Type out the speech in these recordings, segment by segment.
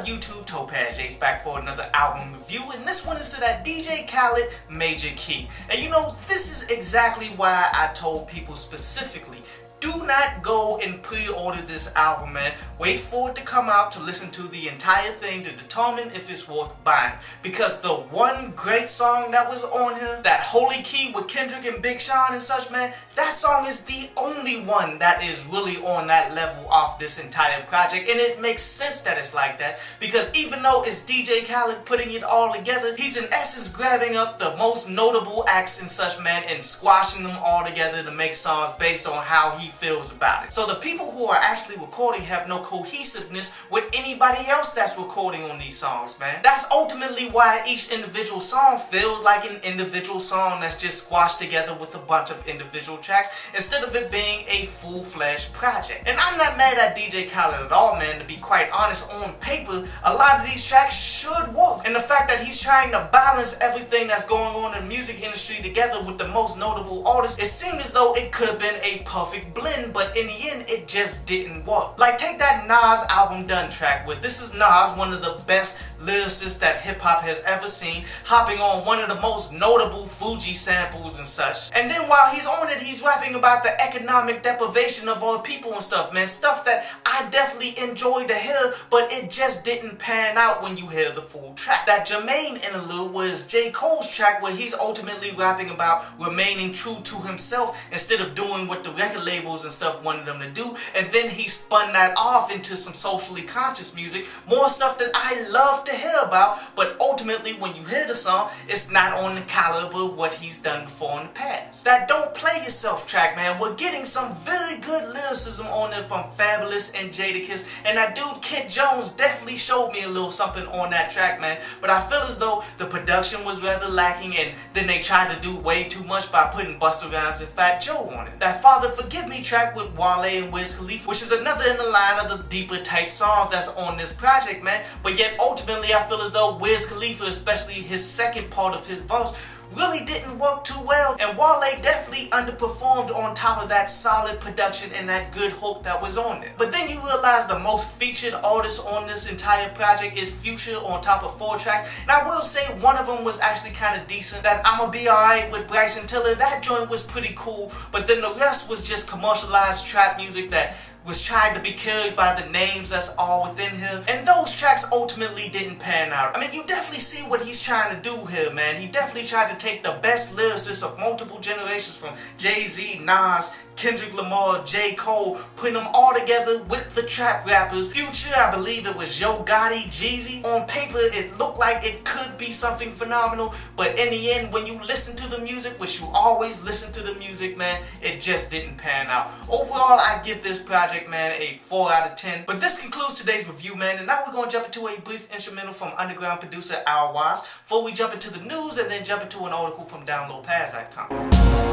YouTube? Topaz Jace back for another album review, and this one is to that DJ Khaled Major Key. And you know, this is exactly why I told people specifically, do not go and pre-order this album, man. Wait for it to come out to listen to the entire thing to determine if it's worth buying. Because the one great song that was on here, that Holy Key with Kendrick and Big Sean and such, man, that song is the only one that is really on that level off this entire project. And it makes sense that it's like that, because even though it's DJ Khaled putting it all together, he's in essence grabbing up the most notable acts and such, man, and squashing them all together to make songs based on how he feels about it. So the people who are actually recording have no cohesiveness with anybody else that's recording on these songs, man. That's ultimately why each individual song feels like an individual song that's just squashed together with a bunch of individual tracks instead of it being a full-fledged project. And I'm not mad at DJ Khaled at all, man. To be quite honest, on paper, a lot of these tracks should work. And the fact that he's trying to balance everything that's going on in the music industry together with the most notable artists, it seemed as though it could have been a perfect blend, but in the end it just didn't work. Like, take that Nas album Done track with, this is Nas, one of the best lyricists that hip-hop has ever seen, hopping on one of the most notable Fuji samples and such. And then while he's on it, he's rapping about the economic deprivation of our people and stuff, man. Stuff that I definitely enjoyed to hear, but it just didn't pan out when you hear the full track. That Jermaine interlude was J. Cole's track, where he's ultimately rapping about remaining true to himself instead of doing what the record labels and stuff wanted them to do. And then he spun that off into some socially conscious music, more stuff that I love to hear about, but ultimately when you hear the song, it's not on the caliber of what he's done before in the past. That Don't Play Yourself track, man, we're getting some very good lyricism on it from Fabulous and Jadakiss, and that dude Kid Jones definitely showed me a little something on that track, man. But I feel as though the production was rather lacking, and then they tried to do way too much by putting Busta Rhymes and Fat Joe on it. That Father Forgive Me track with Wale and Wiz Khalifa, which is another in the line of the deeper type songs that's on this project, man. But yet ultimately I feel as though Wiz Khalifa, especially his second part of his verse, really didn't work too well, and Wale definitely underperformed on top of that solid production and that good hook that was on it. But then you realize the most featured artist on this entire project is Future on top of 4 tracks, and I will say one of them was actually kind of decent. That I'ma Be Alright with Bryson Tiller, that joint was pretty cool, but then the rest was just commercialized trap music that was trying to be carried by the names that's all within here, and those tracks ultimately didn't pan out. I mean, you definitely see what he's trying to do here, man. He definitely tried to take the best lyricists of multiple generations from Jay-Z, Nas, Kendrick Lamar, J. Cole, putting them all together with the trap rappers. Future, I believe it was Yo Gotti, Jeezy. On paper, it looked like it could be something phenomenal, but in the end, when you listen to the music, which you always listen to the music, man, it just didn't pan out. Overall, I give this project, man, a 4 out of 10. But this concludes today's review, man, and now we're going to jump into a brief instrumental from underground producer Al Wise before we jump into the news and then jump into an article from downloadpads.com.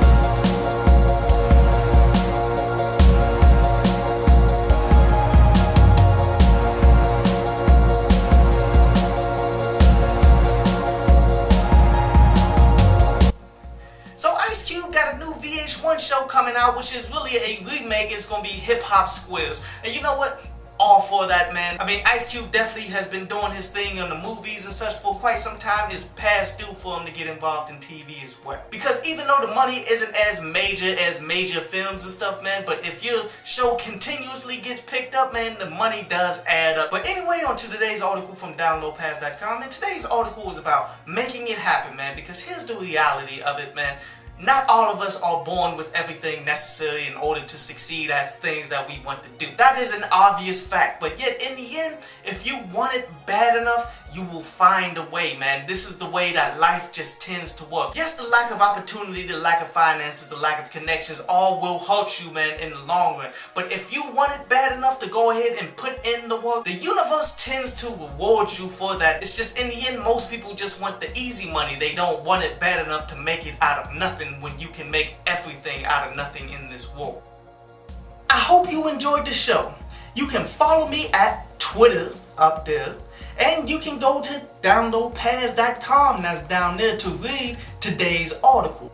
Got a new VH1 show coming out, which is really a remake. It's gonna be Hip Hop Squares, and you know what? All for that, man. I mean, Ice Cube definitely has been doing his thing in the movies and such for quite some time. It's past due for him to get involved in TV as well. Because even though the money isn't as major films and stuff, man, but if your show continuously gets picked up, man, the money does add up. But anyway, on to today's article from downloadpads.com, and today's article is about making it happen, man, because here's the reality of it, man. Not all of us are born with everything necessary in order to succeed as things that we want to do. That is an obvious fact, but yet in the end, if you want it bad enough, you will find a way, man. This is the way that life just tends to work. Yes, the lack of opportunity, the lack of finances, the lack of connections, all will hurt you, man, in the long run. But if you want it bad enough to go ahead and put in the work, the universe tends to reward you for that. It's just in the end, most people just want the easy money. They don't want it bad enough to make it out of nothing when you can make everything out of nothing in this world. I hope you enjoyed the show. You can follow me at Twitter up there, and you can go to downloadpads.com, that's down there, to read today's article.